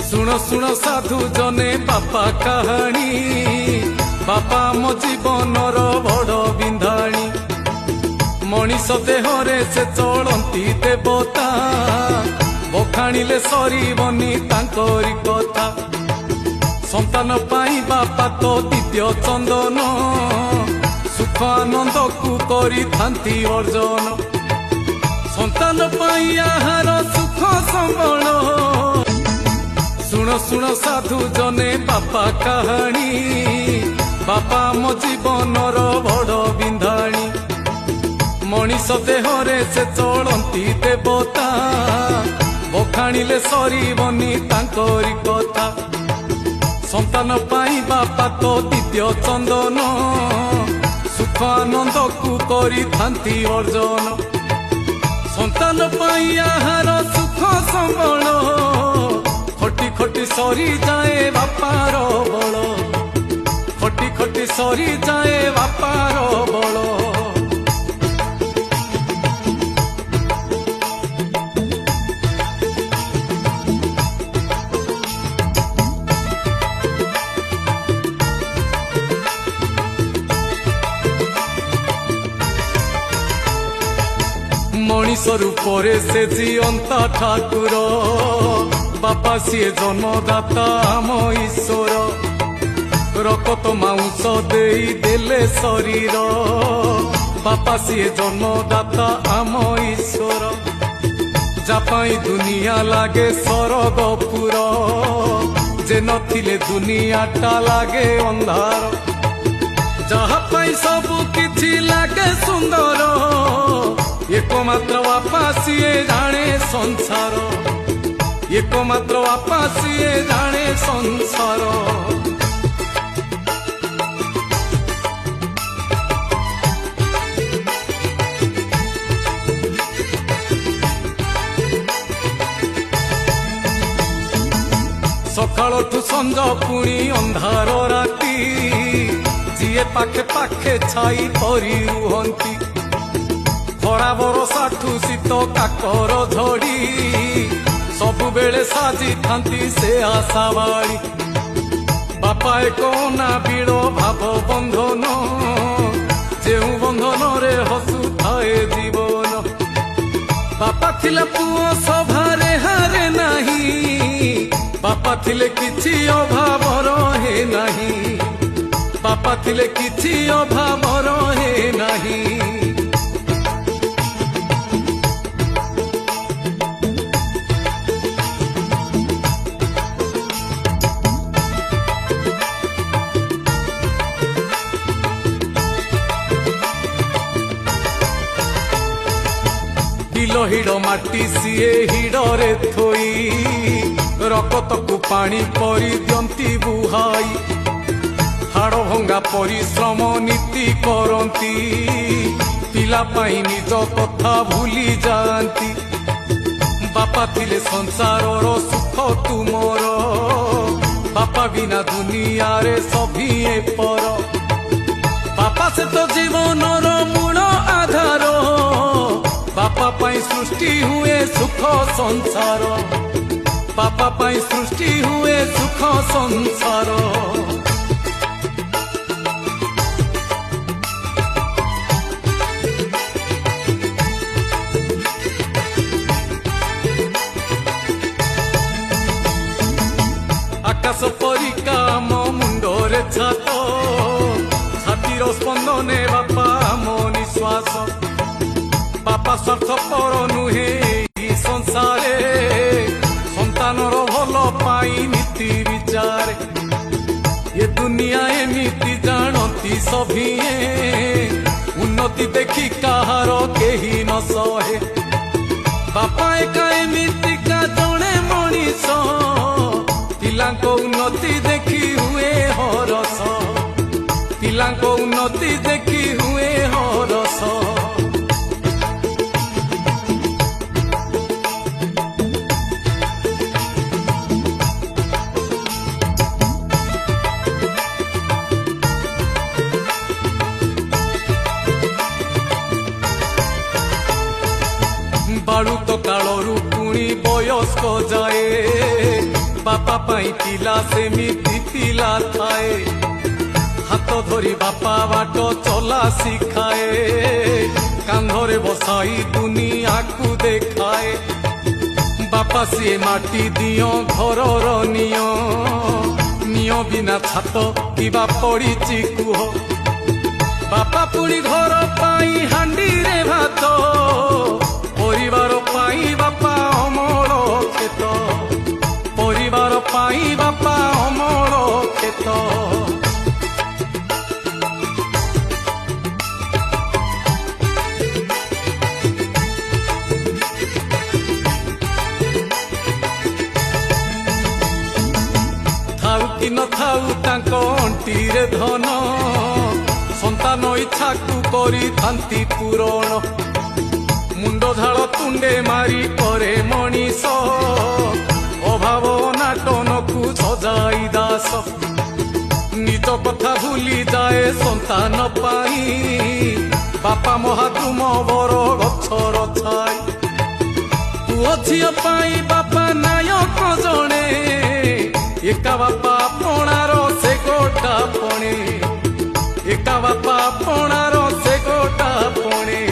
शुण शुण साधु जने बापा कहानी बापा मो जीवनर बड़ बिंधाणी मनीष देहरे से चलती देवता बखाणिले सरीबनी तांकरी कथा संतान पाई बापा तो दिव्य चंदन सुख आनंद को करी थांती अर्जन संतान पाई आहार सुख संबल शुण शुण साधु जने बापा कहानी बापा मो जीवनर बड़ बिंधाणी मनीष देहरे से चलती देवता बखाणिले सरीबनी तांकरी कथा संतान पाई बापा तो दिव्य चंदन सुख आनंद को करी थांती अर्जन संतान पाई आहार सुख संबल खटी खटी सरी जाए बापार बल खटी खटी सरी जाए बापार बल मनीष रूपरे से जीवंता ठाकुर बापा सीए जन्मदाता आम ईश्वर रक्त मांस देई देले शरीर बापा सीए जन्मदाता आम ईश्वर जापाई दुनिया लागे स्वर्गपुर जे नथिले दुनियाटा लागे अंधार जहा पाई सबु किछि लागे सुंदर एकमात्र बापा सीए जाने संसार एकमात्र बापा सीए जाने संसार सकाळठु संज पुणी अंधार राती जीए पाखे पाखे छाई परी रुहंती खरा बरसाठु शीत काकर झड़ी सबु बेले साजी थांती से आशावाड़ी बापा एक ना बीड़ भाव बंधन जे बंधन रे हसु थाए जीवन बापा थिले पुओ सभारे हारे नाही बापा थिले किछि अभाव रहे नाही बापा थिले किछि अभाव रहे नाही किलो हिड़ माटी सीए हिड़रे थोई रकत को पानी परी दियंती बुहाई हाड़ भंगा परिश्रम नीति करती पिला पाई निज कथा भूली जाती बापा थिले संसार सुख तुमर बापा बिना दुनिया रे सभी पर बापा से तो जीवनर मूल आधार बापा पाई सृष्टि हुए सुख संसार बापा पाई सृष्टि हुए सुख संसार आकाश परिका मो मुंडरे छात छातीर स्पंदने बापा मो निश्वास बापा स्वार्थपर नुहे संसारे संतानर भल पाई नीति विचार ये दुनिया एमिति जानती सभिए उन्नति देखी कहार केही न सहे बापा एका एमितिका जणे मनीष पिलांको उन्नति देखी हुए हरस पिलांको उन्नति देखी हुए हरस बापा पाई पिला सेमिति पिला थाए हाथ धरी बापा बाट चला शिखाए कांधरे बसाई दुनिया को देखाए बापा सी माटी दियो घरर नियो नियो बिना छात किबा पड़ीची कुह बापा पुणी घर पाई हांडी रे भात परिवार पाई बापा अमर खेत परिवार पाई बापा अमर खेत थाउ कि न थाउ तांको अंटीरे धन संतान इच्छा को करी थांती पूरण मुंड झाड़ तुंडे मारी करे मनीष अभाव नाटन को सजाई दास निज कथा भूली जाए संतान पाई बापा महाद्रुम बर गछर छाई पुओ झियो पाई बापा नायक जणे एका बापा अपनार से गोटा पणे एका बापा अपनार से गोटा पणे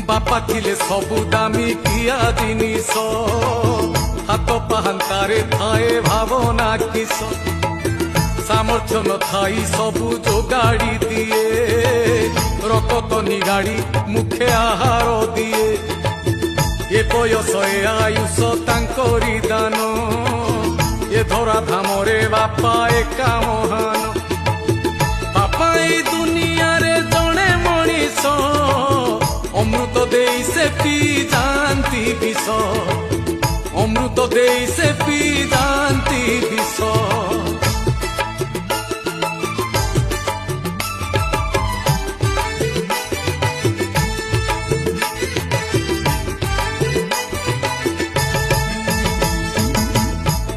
बापा थिले सबु दामी किया जिनिस हाथ पाहांतारे थाए भावना किस सामर्थ्य न थाई सबु जोगाड़ी दिए रकत निगाड़ी मुखे आहार दिए ए बयस ए आयुष तांकरी दान ए धरा धामरे बापा एका महान बापा ए दुनिया रे जणे मनीष अमृत देई से पी जानती विष अमृत देई से पी जानती विष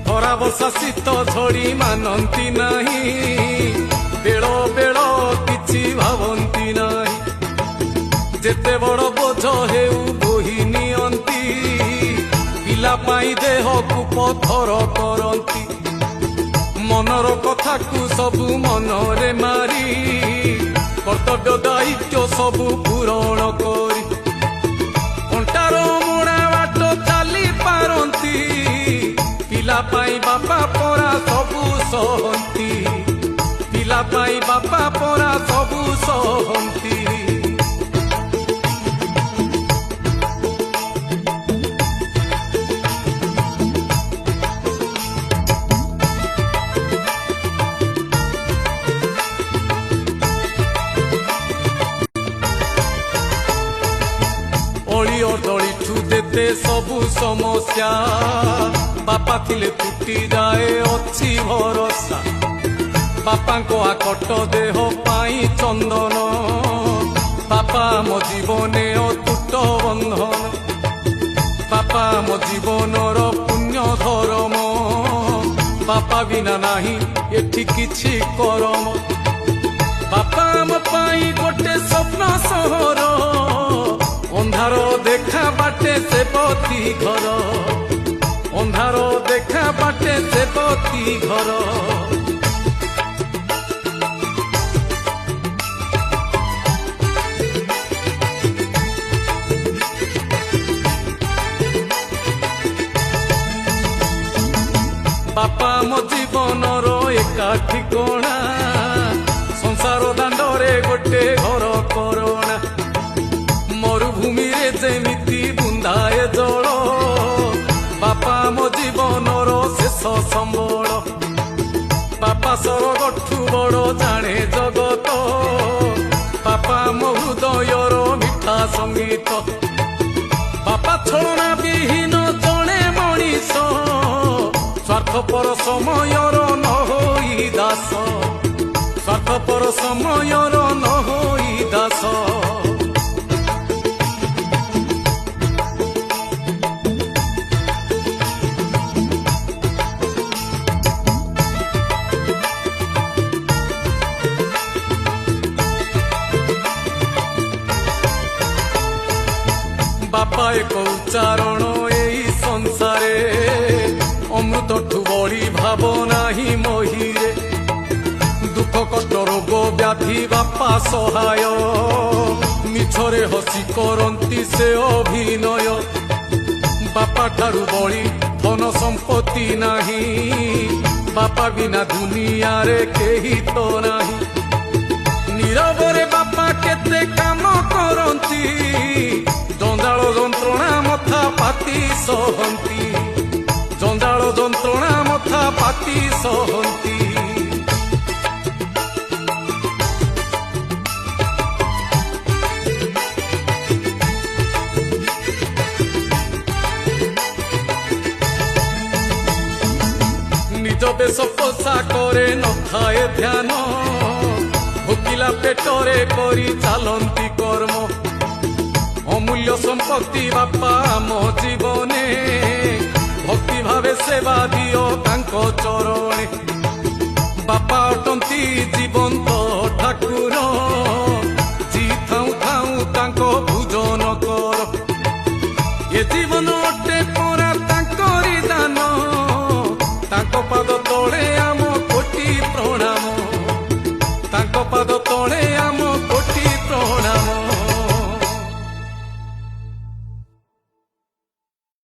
खरा बसा शीत झड़ी मानती नहीं बेल बेल किछि भावंती नहीं जेते बड़ बोझ हेउ बोही नियंती पिला पाई देह को पथर करती मनर कथा को सबु मनरे मारी कर्तव्य दायित्व सबु पूरण करी कंटार मुड़ा बाट चली पारती पिला पाई बापा परा सबु सहंती पिला पाई बापा परा सबु सहंती देते सबु समस्या बापा थिले टूटी जाए अच्छी भरोसा बापा को आकट देह पाई चंदन बापा मो जीवने अतुट बंधन बापा मो जीवनर पुण्य धर्म बापा बिना नाही एठी किछि करम बापा मो पाई गोटे स्वप्न सहर अंधार देखा बाटे से पति घर अंधार देखा बाटे से पति घर बापा मो जीवनर एका ठिकणा संसार दांडरे गोटे घर करोना मरुभूमि रे जेमिति बुंदाए जल बापा मो जीवनर शेष संबल बापा सरगठु बड़ जाने जगत बापा मो हृदयर मिठा संगीत बापा छलना विहीन जणे मनीष स्वार्थपर समयर न होई दास स्वार्थपर समयर न होई दास ବାପା ଏକ ଉଚ୍ଚାରଣ ଏଇ ସଂସାରେ ଅମୃତଠୁ ବଳି ଭାବ ନାହିଁ ମହିରେ ଦୁଃଖ କଷ୍ଟ ରୋଗ ବ୍ୟାଧି ବାପା ସହାୟ ମିଛରେ ହସି କରନ୍ତି ସେ ଅଭିନୟ ବାପା ଠାରୁ ବଳି ଧନ ସମ୍ପତ୍ତି ନାହିଁ ବାପା ବିନା ଦୁନିଆରେ କେହି ତ ନାହିଁ ନୀରବରେ ବାପା କେତେ କାମ କରନ୍ତି ଜଞ୍ଜାଳ ଯନ୍ତ୍ରଣା ମଥା ପାତି ସହନ୍ତି ଜଞ୍ଜାଳ ଯନ୍ତ୍ରଣା ମଥା ପାତି ସହନ୍ତି ନିଜ ବେଶ ପୋଷାକରେ ନଥାଏ ଧ୍ୟାନ ଭୋକିଲା ପେଟରେ କରି ଚାଲନ୍ତି କର୍ମ ଅମୂଲ୍ୟ ସମ୍ପତ୍ତି ବାପା ଆମ ଜୀବନେ ଭକ୍ତି ଭାବେ ସେବା ଦିଅ ତାଙ୍କ ଚରଣେ ବାପା ଅଟନ୍ତି ଜୀବନ୍ତ